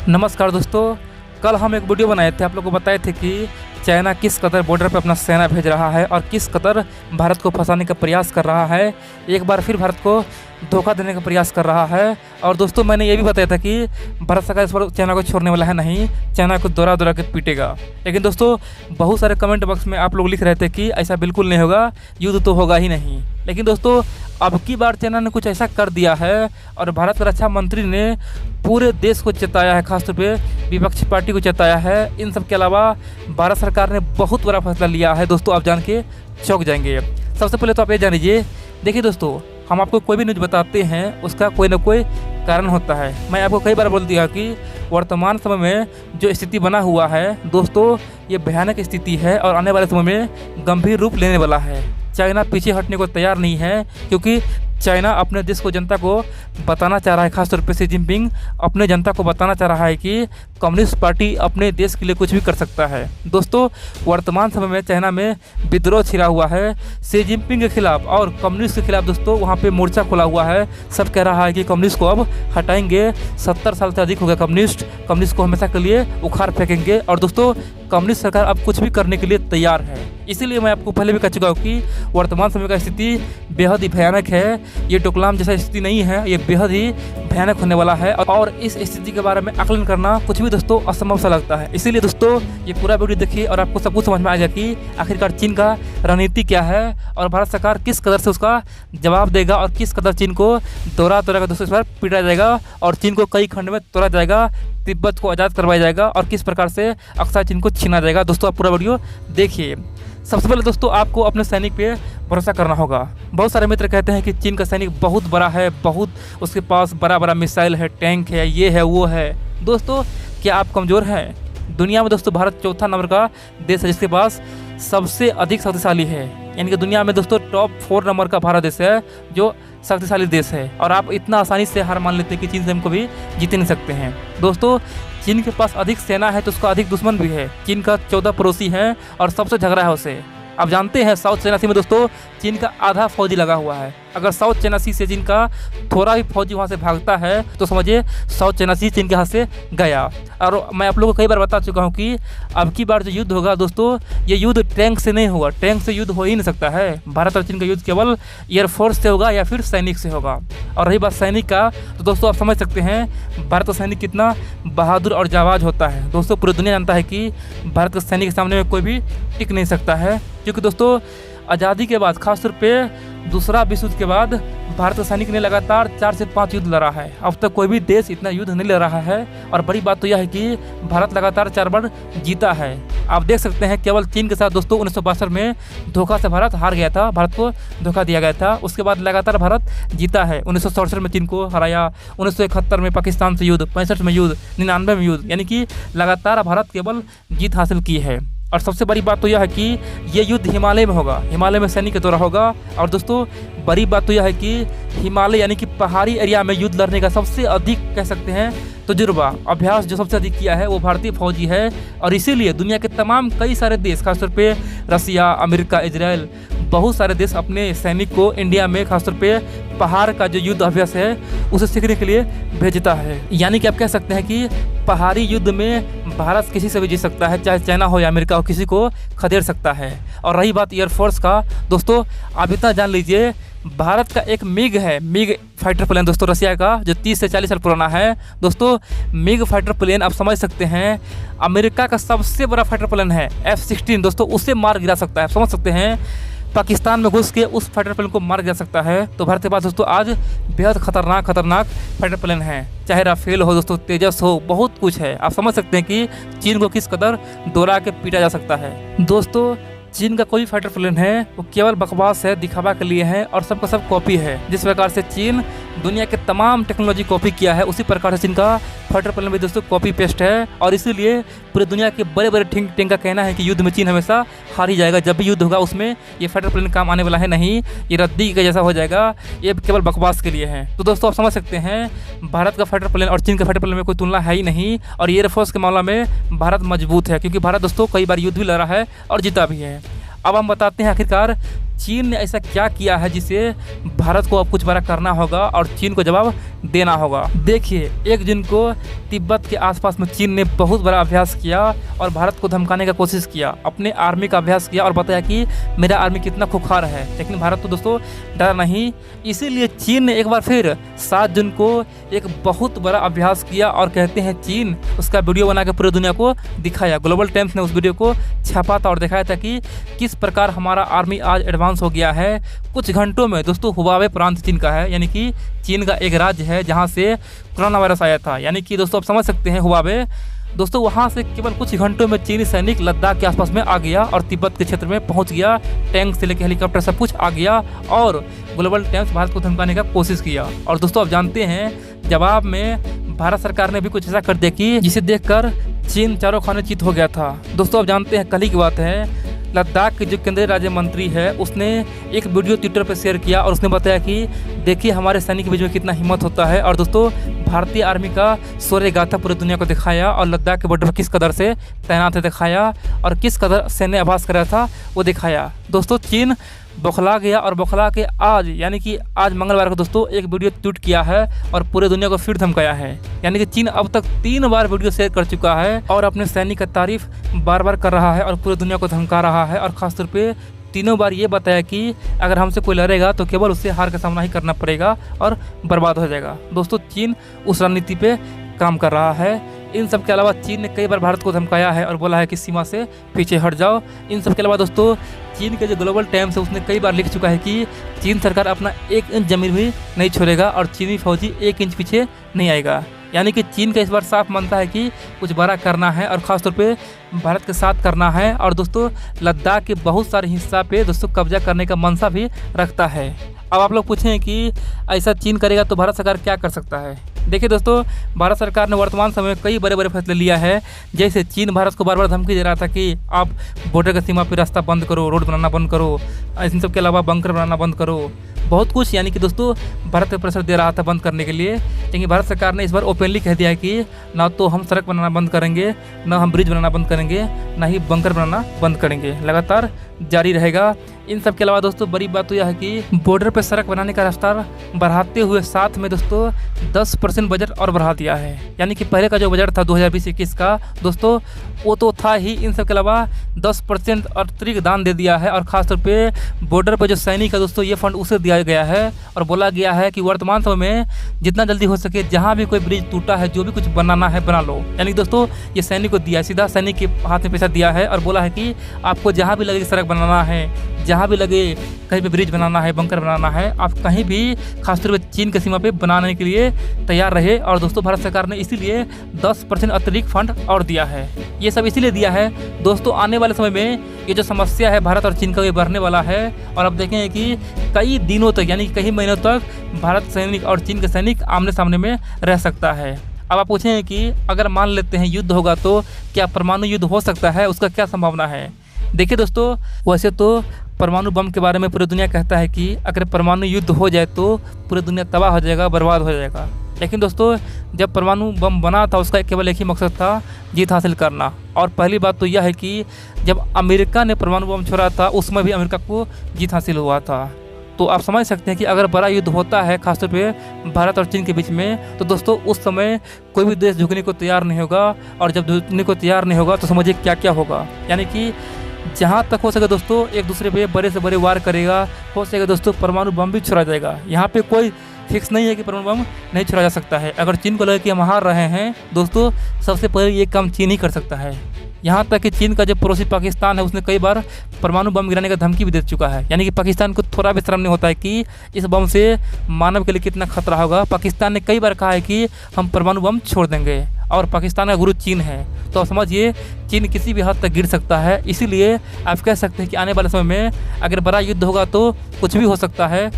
नमस्कार दोस्तों, कल हम एक वीडियो बनाए थे। आप लोगों को बताए थे कि चाइना किस कदर बॉर्डर पर अपना सेना भेज रहा है और किस कदर भारत को फंसाने का प्रयास कर रहा है। एक बार फिर भारत को धोखा देने का प्रयास कर रहा है। और दोस्तों, मैंने ये भी बताया था कि भारत सरकार इस पर चाइना को छोड़ने वाला है नहीं, चाइना को दौरा दौरा के पीटेगा। लेकिन दोस्तों, बहुत सारे कमेंट बॉक्स में आप लोग लिख रहे थे कि ऐसा बिल्कुल नहीं होगा, युद्ध तो होगा ही नहीं। लेकिन दोस्तों, अब की बार चाइना ने कुछ ऐसा कर दिया है और भारत के रक्षा मंत्री ने पूरे देश को चेताया है, खासतौर पे विपक्षी पार्टी को चेताया है। इन सब के अलावा भारत सरकार ने बहुत बड़ा फैसला लिया है। दोस्तों, आप जान के चौंक जाएंगे। सबसे पहले तो आप ये जान लीजिए, देखिए दोस्तों, हम आपको कोई भी न्यूज़ बताते हैं उसका कोई ना कोई कारण होता है। मैं आपको कई बार बोल दिया कि वर्तमान समय में जो स्थिति बना हुआ है दोस्तों, ये भयानक स्थिति है और आने वाले समय में गंभीर रूप लेने वाला है। चाइना पीछे हटने को तैयार नहीं है, क्योंकि चाइना अपने देश को जनता को बताना चाह रहा है, खासतौर पे शी जिनपिंग अपने जनता को बताना चाह रहा है कि कम्युनिस्ट पार्टी अपने देश के लिए कुछ भी कर सकता है। दोस्तों, वर्तमान समय में चाइना में विद्रोह छिड़ा हुआ है शी जिनपिंग के खिलाफ और कम्युनिस्ट के खिलाफ। दोस्तों, वहाँ पे मोर्चा खुला हुआ है। सब कह रहा है कि कम्युनिस्ट को अब हटाएंगे। 70 साल से अधिक हो गया कम्युनिस्ट को हमेशा के लिए उखाड़ फेंकेंगे। और दोस्तों, कम्युनिस्ट सरकार अब कुछ भी करने के लिए तैयार है। इसीलिए मैं आपको पहले भी कह चुका हूँ कि वर्तमान समय का स्थिति बेहद ही भयानक है। ये डोकलाम जैसा स्थिति नहीं है, ये बेहद ही भयानक होने वाला है। और इस स्थिति के बारे में आकलन करना कुछ भी दोस्तों असंभव सा लगता है। इसीलिए दोस्तों, ये पूरा वीडियो देखिए और आपको सब कुछ समझ में आएगा कि आखिरकार चीन का रणनीति क्या है और भारत सरकार किस कदर से उसका जवाब देगा और किस कदर चीन को दौरा दौरा कर दोस्तों इस बार पीटा जाएगा और चीन को कई खंड में तोड़ा जाएगा, तिब्बत को आज़ाद करवाया जाएगा और किस प्रकार से अक्सर चीन को छीना जाएगा। दोस्तों, आप पूरा वीडियो देखिए। सबसे पहले दोस्तों, आपको अपने सैनिक पे भरोसा करना होगा। बहुत सारे मित्र कहते हैं कि चीन का सैनिक बहुत बड़ा है, बहुत उसके पास बड़ा बड़ा मिसाइल है, टैंक है, ये है वो है। दोस्तों, क्या आप कमज़ोर हैं? दुनिया में दोस्तों भारत चौथा नंबर का देश है जिसके पास सबसे अधिक शक्तिशाली है। यानी कि दुनिया में दोस्तों टॉप 4 नंबर का भारत देश है जो शक्तिशाली देश है। और आप इतना आसानी से हार मान लेते हैं कि चीन से हम कभी जीत नहीं सकते हैं। दोस्तों, चीन के पास अधिक सेना है तो उसका अधिक दुश्मन भी है। चीन का 14 पड़ोसी हैं और सबसे झगड़ा है उसे। आप जानते हैं साउथ चाइना सी में दोस्तों चीन का आधा फौजी लगा हुआ है। अगर साउथ चाइना सी से चीन का थोड़ा भी फौजी वहाँ से भागता है तो समझिए साउथ चाइना सी चीन के हाथ से गया। और मैं आप लोगों को कई बार बता चुका हूँ कि अब की बार जो युद्ध होगा दोस्तों, ये युद्ध टैंक से नहीं होगा। टैंक से युद्ध हो ही नहीं सकता है। भारत और चीन का युद्ध केवल एयरफोर्स से होगा या फिर सैनिक से होगा। और रही बात सैनिक का, तो दोस्तों आप समझ सकते हैं भारत का सैनिक कितना बहादुर और जाबाज होता है। दोस्तों, पूरी दुनिया जानता है कि भारत के सैनिक के सामने में कोई भी टिक नहीं सकता है, क्योंकि दोस्तों आज़ादी के बाद, खासतौर पे दूसरा विश्व युद्ध के बाद भारत के सैनिक ने लगातार 4 से 5 युद्ध लड़ा है। अब तक कोई भी देश इतना युद्ध नहीं लड़ रहा है। और बड़ी बात तो यह है कि भारत लगातार 4 बार जीता है। आप देख सकते हैं केवल चीन के साथ दोस्तों 1962 में धोखा से भारत हार गया था, भारत को धोखा दिया गया था। उसके बाद लगातार भारत जीता है। 1967 में चीन को हराया, 1971 में पाकिस्तान से युद्ध, 65 में युद्ध, 99 में युद्ध, यानी कि लगातार भारत केवल जीत हासिल की है। और सबसे बड़ी बात तो यह है कि ये युद्ध हिमालय में होगा, हिमालय में सैनिक के द्वारा होगा। और दोस्तों, बड़ी बात तो यह है कि हिमालय यानी कि पहाड़ी एरिया में युद्ध लड़ने का सबसे अधिक कह सकते हैं तजुर्बा, अभ्यास जो सबसे अधिक किया है वो भारतीय फौजी है। और इसीलिए दुनिया के तमाम कई सारे देश, खासतौर पे रसिया, अमेरिका, इजराइल, बहुत सारे देश अपने सैनिक को इंडिया में खासतौर पे पहाड़ का जो युद्ध अभ्यास है उसे सीखने के लिए भेजता है। यानी कि आप कह सकते हैं कि पहाड़ी युद्ध में भारत किसी से भी जीत सकता है, चाहे चाइना हो या अमेरिका हो, किसी को खदेड़ सकता है। और रही बात एयरफोर्स का, दोस्तों आप इतना जान लीजिए, भारत का एक मिग है, मिग फाइटर प्लेन दोस्तों रसिया का, जो 30 से 40 साल पुराना है। दोस्तों, मिग फाइटर प्लेन आप समझ सकते हैं अमेरिका का सबसे बड़ा फाइटर प्लेन है F-16। दोस्तों, उसे मार गिरा सकता है। आप समझ सकते हैं पाकिस्तान में घुस के उस फाइटर प्लेन को मार गिरा सकता है। तो भारत के पास दोस्तों आज बेहद खतरनाक फाइटर प्लेन है, चाहे राफेल हो दोस्तों, तेजस हो, बहुत कुछ है। आप समझ सकते हैं कि चीन को किस कदर दौड़ा के पीटा जा सकता है। दोस्तों, चीन का कोई फाइटर प्लेन है वो केवल बकवास है, दिखावा के लिए है और सबका सब कॉपी है। जिस प्रकार से चीन दुनिया के तमाम टेक्नोलॉजी कॉपी किया है, उसी प्रकार से चीन का फाइटर प्लेन भी दोस्तों कॉपी पेस्ट है। और इसीलिए पूरे दुनिया के बड़े बड़े थिंक टैंक का कहना है कि युद्ध में चीन हमेशा हार ही जाएगा। जब भी युद्ध होगा उसमें ये फाइटर प्लेन काम आने वाला है नहीं, ये रद्दी के जैसा हो जाएगा, ये केवल बकवास के लिए है। तो दोस्तों आप समझ सकते हैं भारत का फाइटर प्लेन और चीन का फाइटर प्लेन में कोई तुलना है ही नहीं। और एयरफोर्स के मामला में भारत मजबूत है, क्योंकि भारत दोस्तों कई बार युद्ध भी लड़ा है और जीता भी है। अब हम बताते हैं आखिरकार चीन ने ऐसा क्या किया है जिसे भारत को अब कुछ बड़ा करना होगा और चीन को जवाब देना होगा। देखिए, 1 जून को तिब्बत के आसपास में चीन ने बहुत बड़ा अभ्यास किया और भारत को धमकाने का कोशिश किया, अपने आर्मी का अभ्यास किया और बताया कि मेरा आर्मी कितना खुखार है। लेकिन भारत तो दोस्तों डरा नहीं, इसीलिए चीन ने एक बार फिर 7 जून को एक बहुत बड़ा अभ्यास किया और कहते हैं चीन उसका वीडियो बना के पूरी दुनिया को दिखाया। ग्लोबल टाइम्स ने उस वीडियो को छापा था और दिखाया था कि किस प्रकार हमारा आर्मी आज एडवांस हो गया है। कुछ घंटों में दोस्तों हुवावे प्रांत चीन का है, यानी कि चीन का एक राज्य है जहां से कोरोना वायरस आया था। यानी कि दोस्तों आप समझ सकते हैं हुवावे दोस्तों, वहां से केवल कुछ घंटों में चीनी सैनिक लद्दाख के आसपास में आ गया और तिब्बत के क्षेत्र में पहुंच गया। टैंक से लेकर हेलीकॉप्टर सब कुछ आ गया और ग्लोबल टाइम्स भारत को धमकाने का कोशिश किया। और दोस्तों आप जानते हैं जवाब में भारत सरकार ने भी कुछ ऐसा कर दिया कि जिसे देखकर चीन चारों खाने चित हो गया था। दोस्तों आप जानते हैं कल ही की बात है, लद्दाख के जो केंद्रीय राज्य मंत्री है उसने एक वीडियो ट्विटर पर शेयर किया और उसने बताया कि देखिए हमारे सैनिक के बीच में कितना हिम्मत होता है। और दोस्तों भारतीय आर्मी का शौर्य गाथा पूरी दुनिया को दिखाया और लद्दाख के बॉर्डर पर किस कदर से तैनात है दिखाया और किस कदर सैन्य आभास कर रहा था वो दिखाया। दोस्तों चीन बौखला गया और बौखला के आज यानी कि आज मंगलवार को दोस्तों एक वीडियो ट्वीट किया है और पूरे दुनिया को फिर धमकाया है। यानी कि चीन अब तक 3 बार वीडियो शेयर कर चुका है और अपने सैनिक का तारीफ बार बार कर रहा है और पूरी दुनिया को धमका रहा है और खासतौर पे तीनों बार ये बताया कि अगर हमसे कोई लड़ेगा तो केवल उससे हार का सामना ही करना पड़ेगा और बर्बाद हो जाएगा। दोस्तों चीन उस रणनीति पे काम कर रहा है। इन सब के अलावा चीन ने कई बार भारत को धमकाया है और बोला है कि सीमा से पीछे हट जाओ। इन सब के अलावा दोस्तों चीन के जो ग्लोबल टाइम्स है उसने कई बार लिख चुका है कि चीन सरकार अपना 1 इंच जमीन भी नहीं छोड़ेगा और चीनी फौजी 1 इंच पीछे नहीं आएगा। यानी कि चीन का इस बार साफ मानता है कि कुछ बड़ा करना है और ख़ासतौर पे भारत के साथ करना है और दोस्तों लद्दाख के बहुत सारे हिस्सा पे दोस्तों कब्जा करने का मंशा भी रखता है। अब आप लोग पूछें कि ऐसा चीन करेगा तो भारत सरकार क्या कर सकता है। देखिए दोस्तों, भारत सरकार ने वर्तमान समय में कई बड़े बड़े फैसले लिया है। जैसे चीन भारत को बार बार धमकी दे रहा था कि आप बॉर्डर की सीमा पर रास्ता बंद करो, रोड बनाना बंद करो, इन सब के अलावा बंकर बनाना बंद करो, बहुत कुछ यानी कि दोस्तों भारत को प्रेशर दे रहा था बंद करने के लिए। लेकिन भारत सरकार ने इस बार ओपनली कह दिया है कि ना तो हम सड़क बनाना बंद करेंगे, ना हम ब्रिज बनाना बंद करेंगे, ना ही बंकर बनाना बंद करेंगे, लगातार जारी रहेगा। इन सब के अलावा दोस्तों बड़ी बात तो यह है कि बॉर्डर पर सड़क बनाने का रफ्तार बढ़ाते हुए साथ में दोस्तों 10% बजट और बढ़ा दिया है। यानी कि पहले का जो बजट था 2020-21 का दोस्तों वो तो था ही, इन सब के अलावा 10% अतिरिक्त दान दे दिया है और ख़ासतौर पे बॉर्डर पर जो सैनिक है दोस्तों ये फंड उसे दिया गया है और बोला गया है कि वर्तमान समय में जितना जल्दी हो सके जहाँ भी कोई ब्रिज टूटा है जो भी कुछ बनाना है बना लो। यानी दोस्तों ये सैनिक को दिया, सीधा सैनिक के हाथ में पैसा दिया है और बोला है कि आपको जहाँ भी लगे सड़क बनाना है, जहाँ भी लगे कहीं पे ब्रिज बनाना है, बंकर बनाना है, आप कहीं भी खासतौर पर चीन की सीमा पे बनाने के लिए तैयार रहे। और दोस्तों भारत सरकार ने इसीलिए 10% अतिरिक्त फंड और दिया है। ये सब इसीलिए दिया है दोस्तों आने वाले समय में ये जो समस्या है भारत और चीन का ये बढ़ने वाला है और अब देखेंगे कि कई दिनों तक यानी कई महीनों तक भारत सैनिक और चीन के सैनिक आमने सामने में रह सकता है। अब आप पूछें कि अगर मान लेते हैं युद्ध होगा तो क्या परमाणु युद्ध हो सकता है, उसका क्या संभावना है। देखिए दोस्तों, वैसे तो परमाणु बम के बारे में पूरी दुनिया कहता है कि अगर परमाणु युद्ध हो जाए तो पूरी दुनिया तबाह हो जाएगा, बर्बाद हो जाएगा। लेकिन दोस्तों जब परमाणु बम बना था उसका केवल एक ही मकसद था, जीत हासिल करना। और पहली बात तो यह है कि जब अमेरिका ने परमाणु बम छोड़ा था उसमें भी अमेरिका को जीत हासिल हुआ था। तो आप समझ सकते हैं कि अगर बड़ा युद्ध होता है खासतौर पे भारत और चीन के बीच में तो दोस्तों उस समय कोई भी देश झुकने को तैयार नहीं होगा और जब झुकने को तैयार नहीं होगा तो समझिए क्या क्या होगा। यानी कि जहाँ तक हो सके दोस्तों एक दूसरे पे बड़े से बड़े वार करेगा, हो सके दोस्तों परमाणु बम भी छोड़ा जाएगा। यहाँ पे कोई फिक्स नहीं है कि परमाणु बम नहीं छोड़ा जा सकता है। अगर चीन को लगे कि हम हार रहे हैं दोस्तों सबसे पहले ये काम चीन ही कर सकता है। यहाँ तक कि चीन का जो पड़ोसी पाकिस्तान है उसने कई बार परमाणु बम गिराने का धमकी भी दे चुका है। यानी कि पाकिस्तान को थोड़ा भी शर्म नहीं होता है कि इस बम से मानव के लिए कितना खतरा होगा। पाकिस्तान ने कई बार कहा है कि हम परमाणु बम छोड़ देंगे और पाकिस्तान का गुरु चीन है। तो समझिए चीन किसी भी हद तक गिर सकता है। इसीलिए आप कह सकते हैं कि आने वाले समय में अगर बड़ा युद्ध होगा तो कुछ भी हो सकता है।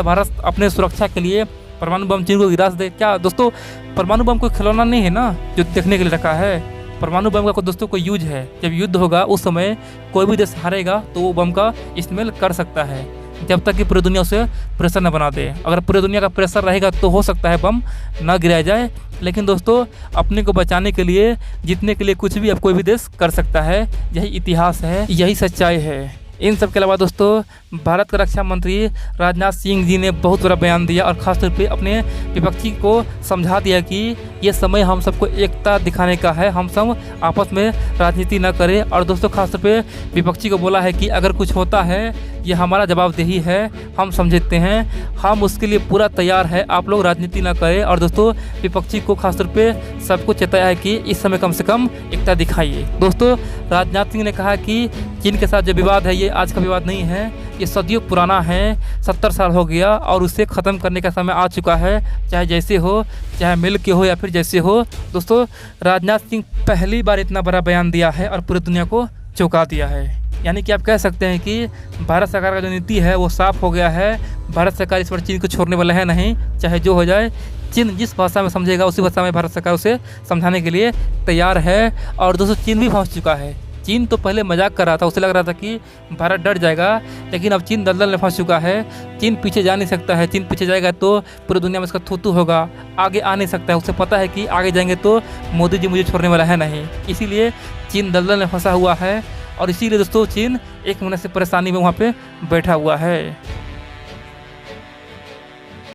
भारत अपने सुरक्षा के लिए परमाणु बम चीन को गिरा दे। क्या दोस्तों परमाणु बम कोई खिलौना नहीं है ना जो देखने के लिए रखा है। परमाणु बम का दोस्तों कोई यूज है। जब युद्ध होगा उस समय कोई भी देश हारेगा तो वो बम का इस्तेमाल कर सकता है जब तक कि पूरी दुनिया उसे प्रेशर न बना दे। अगर पूरी दुनिया का प्रेशर रहेगा तो हो सकता है बम न गिराया जाए। लेकिन दोस्तों अपने को बचाने के लिए जीतने के लिए कुछ भी अब कोई भी देश कर सकता है। यही इतिहास है, यही सच्चाई है। इन सब के अलावा दोस्तों भारत के रक्षा मंत्री राजनाथ सिंह जी ने बहुत बड़ा बयान दिया और ख़ासतौर पे अपने विपक्षी को समझा दिया कि ये समय हम सबको एकता दिखाने का है, हम सब आपस में राजनीति न करें। और दोस्तों खासतौर पे विपक्षी को बोला है कि अगर कुछ होता है ये हमारा जवाबदेही है, हम समझते हैं, हम उसके लिए पूरा तैयार है, आप लोग राजनीति ना करें। और दोस्तों विपक्षी को खासतौर पे सबको चेताया है कि इस समय कम से कम एकता दिखाइए। दोस्तों राजनाथ सिंह ने कहा कि चीन के साथ जो विवाद है ये आज का विवाद नहीं है, ये सदियों पुराना है, 70 साल हो गया और उसे ख़त्म करने का समय आ चुका है, चाहे जैसे हो, चाहे मिल के हो या फिर जैसे हो। दोस्तों राजनाथ सिंह पहली बार इतना बड़ा बयान दिया है और पूरी दुनिया को चौंका दिया है। यानी कि आप कह सकते हैं कि भारत सरकार का जो नीति है वो साफ हो गया है। भारत सरकार इस पर चीन को छोड़ने वाला है नहीं, चाहे जो हो जाए। चीन जिस भाषा में समझेगा उसी भाषा में भारत सरकार उसे समझाने के लिए तैयार है। और दोस्तों चीन भी फंस चुका है। चीन तो पहले मजाक कर रहा था, उसे लग रहा था कि भारत डर जाएगा, लेकिन अब चीन दलदल में फंस चुका है। चीन पीछे जा नहीं सकता है, चीन पीछे जाएगा तो पूरी दुनिया में इसका थूथू होगा, आगे आ नहीं सकता है। उसे पता है कि आगे जाएंगे तो मोदी जी मुझे छोड़ने वाला है नहीं, इसीलिए चीन दलदल में फंसा हुआ है। और इसीलिए दोस्तों चीन एक महीने से परेशानी में वहाँ पे बैठा हुआ है।